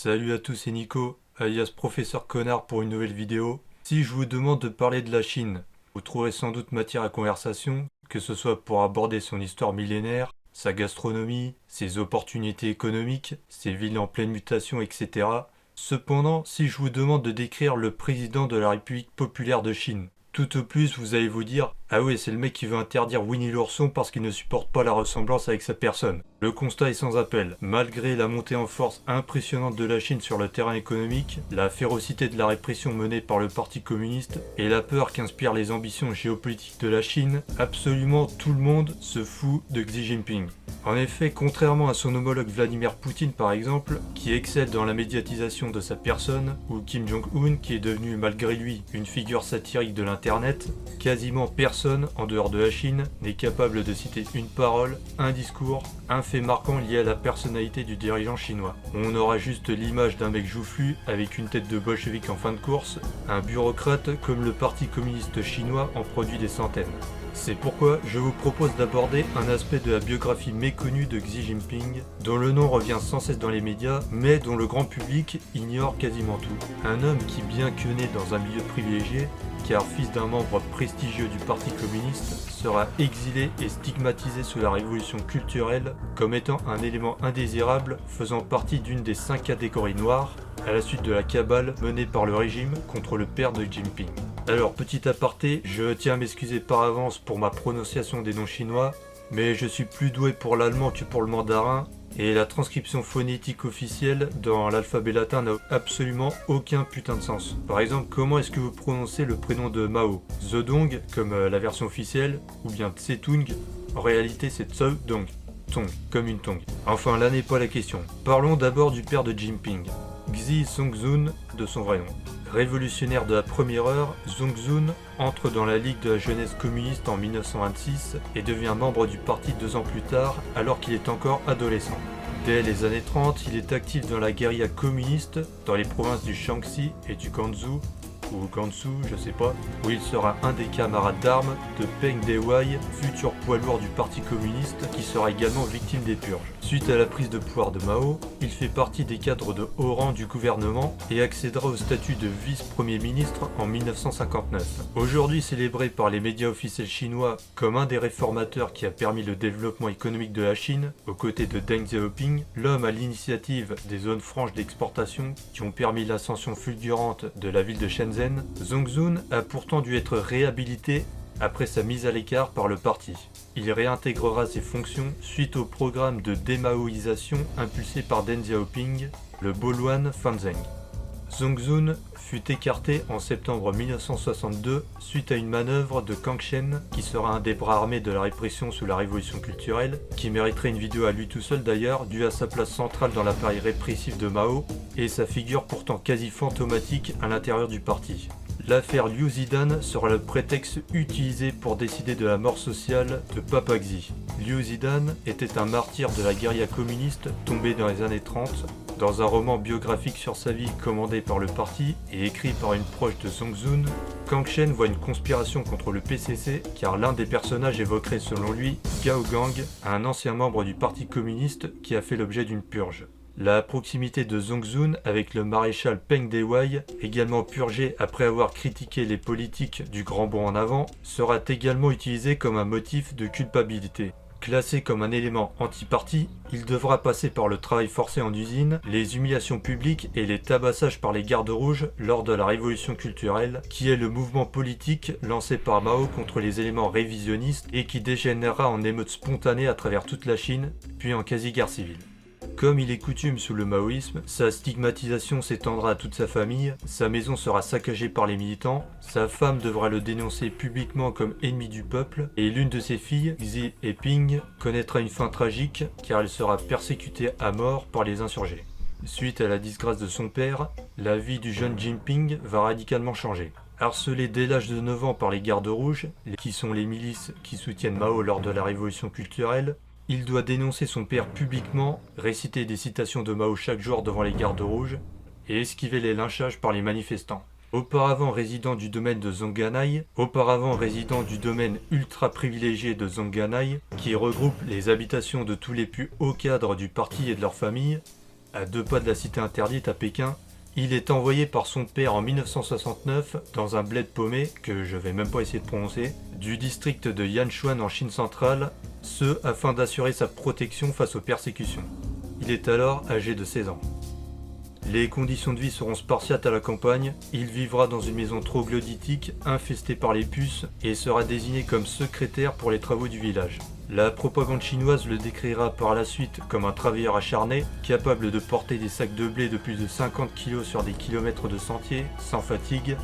Salut à tous, c'est Nico, alias Professeur Connard pour une nouvelle vidéo. Si je vous demande de parler de la Chine, vous trouverez sans doute matière à conversation, que ce soit pour aborder son histoire millénaire, sa gastronomie, ses opportunités économiques, ses villes en pleine mutation, etc. Cependant, si je vous demande de décrire le président de la République populaire de Chine, tout au plus vous allez vous dire « Ah oui, c'est le mec qui veut interdire Winnie l'ourson parce qu'il ne supporte pas la ressemblance avec sa personne ». Le constat est sans appel. Malgré la montée en force impressionnante de la Chine sur le terrain économique, la férocité de la répression menée par le Parti communiste et la peur qu'inspirent les ambitions géopolitiques de la Chine, absolument tout le monde se fout de Xi Jinping. En effet, contrairement à son homologue Vladimir Poutine par exemple, qui excelle dans la médiatisation de sa personne, ou Kim Jong-un qui est devenu malgré lui une figure satirique de l'internet, quasiment personne en dehors de la Chine n'est capable de citer une parole, un discours, un fait marquant lié à la personnalité du dirigeant chinois. On aura juste l'image d'un mec joufflu avec une tête de bolchevique en fin de course, un bureaucrate comme le Parti communiste chinois en produit des centaines. C'est pourquoi je vous propose d'aborder un aspect de la biographie méconnue de Xi Jinping, dont le nom revient sans cesse dans les médias, mais dont le grand public ignore quasiment tout. Un homme qui, bien que né dans un milieu privilégié, car fils d'un membre prestigieux du Parti communiste, sera exilé et stigmatisé sous la révolution culturelle comme étant un élément indésirable faisant partie d'une des 5 catégories noires, à la suite de la cabale menée par le régime contre le père de Jinping. Alors, petit aparté, je tiens à m'excuser par avance pour ma prononciation des noms chinois, mais je suis plus doué pour l'allemand que pour le mandarin, et la transcription phonétique officielle dans l'alphabet latin n'a absolument aucun putain de sens. Par exemple, comment est-ce que vous prononcez le prénom de Mao? Zedong, comme la version officielle, ou bien Tse-tung? En réalité, c'est Tse-dong. Tong, comme une tongue. Enfin, là n'est pas la question. Parlons d'abord du père de Jinping, Xi Zongzun de son vrai nom. Révolutionnaire de la première heure, Zongzun entre dans la Ligue de la jeunesse communiste en 1926 et devient membre du parti 2 ans plus tard alors qu'il est encore adolescent. Dès les années 30, il est actif dans la guérilla communiste dans les provinces du Shaanxi et du Gansu, ou Gansu, je sais pas, où il sera un des camarades d'armes de Peng Dehuai, futur poids lourd du Parti communiste qui sera également victime des purges. Suite à la prise de pouvoir de Mao, il fait partie des cadres de haut rang du gouvernement et accédera au statut de vice-premier ministre en 1959. Aujourd'hui célébré par les médias officiels chinois comme un des réformateurs qui a permis le développement économique de la Chine, aux côtés de Deng Xiaoping, l'homme à l'initiative des zones franches d'exportation qui ont permis l'ascension fulgurante de la ville de Shenzhen, Zongzun a pourtant dû être réhabilité après sa mise à l'écart par le parti. Il réintégrera ses fonctions suite au programme de démaoïsation impulsé par Deng Xiaoping, le Boluan Fanzheng. Zongzun fut écarté en septembre 1962 suite à une manœuvre de Kang Shen qui sera un des bras armés de la répression sous la révolution culturelle, qui mériterait une vidéo à lui tout seul d'ailleurs, dû à sa place centrale dans l'appareil répressif de Mao et sa figure pourtant quasi fantomatique à l'intérieur du parti. L'affaire Liu Zidan sera le prétexte utilisé pour décider de la mort sociale de Papa Xi. Liu Zidan était un martyr de la guérilla communiste tombé dans les années 30. Dans un roman biographique sur sa vie commandé par le parti et écrit par une proche de Zongzun, Kang Shen voit une conspiration contre le PCC car l'un des personnages évoquerait selon lui Gao Gang, un ancien membre du Parti communiste qui a fait l'objet d'une purge. La proximité de Zongzun avec le maréchal Peng Dehuai, également purgé après avoir critiqué les politiques du grand bond en avant, sera également utilisée comme un motif de culpabilité. Classé comme un élément anti-parti, il devra passer par le travail forcé en usine, les humiliations publiques et les tabassages par les gardes rouges lors de la révolution culturelle, qui est le mouvement politique lancé par Mao contre les éléments révisionnistes et qui dégénérera en émeutes spontanées à travers toute la Chine, puis en quasi-guerre civile. Comme il est coutume sous le maoïsme, sa stigmatisation s'étendra à toute sa famille, sa maison sera saccagée par les militants, sa femme devra le dénoncer publiquement comme ennemi du peuple, et l'une de ses filles, Xi et Ping, connaîtra une fin tragique car elle sera persécutée à mort par les insurgés. Suite à la disgrâce de son père, la vie du jeune Jinping va radicalement changer. Harcelé dès l'âge de 9 ans par les gardes rouges, qui sont les milices qui soutiennent Mao lors de la révolution culturelle, il doit dénoncer son père publiquement, réciter des citations de Mao chaque jour devant les gardes rouges, et esquiver les lynchages par les manifestants. Auparavant résident du domaine de Zhongganai, auparavant résident du domaine ultra privilégié de Zhongganai, qui regroupe les habitations de tous les plus hauts cadres du parti et de leurs familles, à 2 pas de la cité interdite à Pékin, il est envoyé par son père en 1969 dans un bled paumé, que je vais même pas essayer de prononcer, du district de Yanchuan en Chine centrale, ce afin d'assurer sa protection face aux persécutions. Il est alors âgé de 16 ans. Les conditions de vie seront spartiates à la campagne, il vivra dans une maison troglodytique infestée par les puces et sera désigné comme secrétaire pour les travaux du village. La propagande chinoise le décrira par la suite comme un travailleur acharné, capable de porter des sacs de blé de plus de 50 kg sur des kilomètres de sentiers, sans fatigue.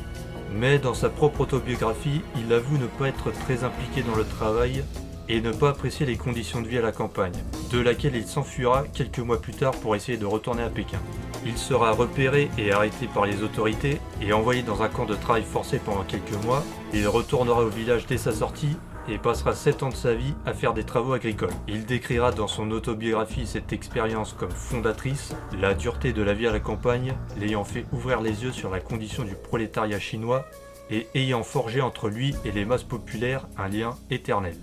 Mais dans sa propre autobiographie, il avoue ne pas être très impliqué dans le travail et ne pas apprécier les conditions de vie à la campagne, de laquelle il s'enfuira quelques mois plus tard pour essayer de retourner à Pékin. Il sera repéré et arrêté par les autorités et envoyé dans un camp de travail forcé pendant quelques mois. Il retournera au village dès sa sortie et passera 7 ans de sa vie à faire des travaux agricoles. Il décrira dans son autobiographie cette expérience comme fondatrice, la dureté de la vie à la campagne l'ayant fait ouvrir les yeux sur la condition du prolétariat chinois et ayant forgé entre lui et les masses populaires un lien éternel.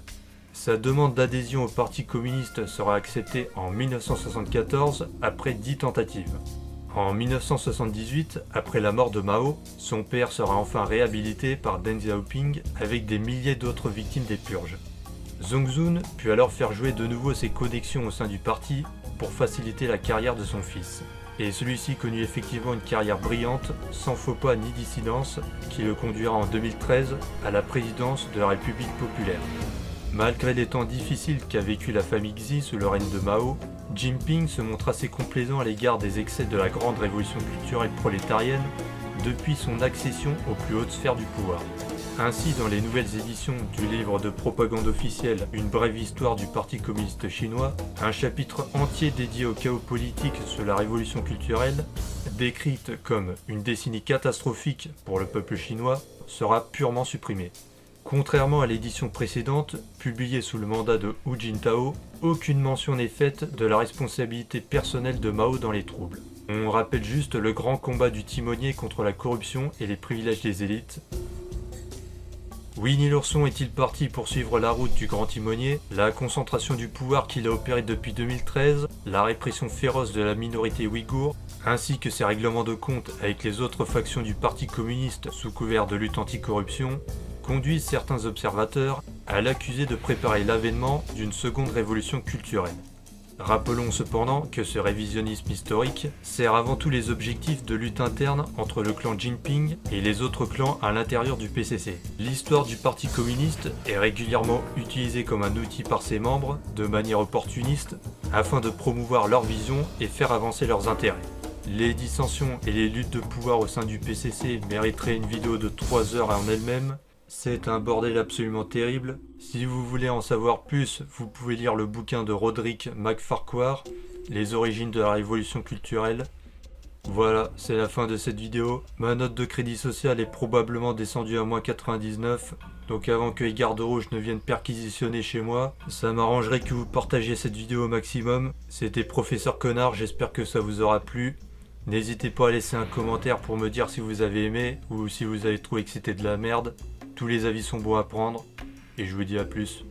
Sa demande d'adhésion au Parti communiste sera acceptée en 1974 après 10 tentatives. En 1978, après la mort de Mao, son père sera enfin réhabilité par Deng Xiaoping avec des milliers d'autres victimes des purges. Zhong Xun put alors faire jouer de nouveau ses connexions au sein du parti pour faciliter la carrière de son fils. Et celui-ci connut effectivement une carrière brillante, sans faux pas ni dissidence, qui le conduira en 2013 à la présidence de la République populaire. Malgré les temps difficiles qu'a vécu la famille Xi sous le règne de Mao, Jinping se montre assez complaisant à l'égard des excès de la grande révolution culturelle prolétarienne depuis son accession aux plus hautes sphères du pouvoir. Ainsi, dans les nouvelles éditions du livre de propagande officielle Une brève histoire du Parti communiste chinois, un chapitre entier dédié au chaos politique sur la révolution culturelle, décrite comme une décennie catastrophique pour le peuple chinois, sera purement supprimé. Contrairement à l'édition précédente, publiée sous le mandat de Hu Jintao, aucune mention n'est faite de la responsabilité personnelle de Mao dans les troubles. On rappelle juste le grand combat du timonier contre la corruption et les privilèges des élites. Winnie l'ourson est-il parti pour suivre la route du grand timonier? La concentration du pouvoir qu'il a opéré depuis 2013, la répression féroce de la minorité ouïghour, ainsi que ses règlements de compte avec les autres factions du Parti communiste sous couvert de lutte anticorruption, conduisent certains observateurs à l'accuser de préparer l'avènement d'une seconde révolution culturelle. Rappelons cependant que ce révisionnisme historique sert avant tout les objectifs de lutte interne entre le clan Jinping et les autres clans à l'intérieur du PCC. L'histoire du Parti communiste est régulièrement utilisée comme un outil par ses membres, de manière opportuniste, afin de promouvoir leur vision et faire avancer leurs intérêts. Les dissensions et les luttes de pouvoir au sein du PCC mériteraient une vidéo de 3 heures en elle-même. C'est un bordel absolument terrible. Si vous voulez en savoir plus, vous pouvez lire le bouquin de Roderick MacFarquhar, Les origines de la révolution culturelle. Voilà, c'est la fin de cette vidéo. Ma note de crédit social est probablement descendue à -99, donc avant que les gardes rouges ne viennent perquisitionner chez moi, ça m'arrangerait que vous partagiez cette vidéo au maximum. C'était Professeur Connard, j'espère que ça vous aura plu. N'hésitez pas à laisser un commentaire pour me dire si vous avez aimé ou si vous avez trouvé que c'était de la merde. Tous les avis sont bons à prendre, et je vous dis à plus.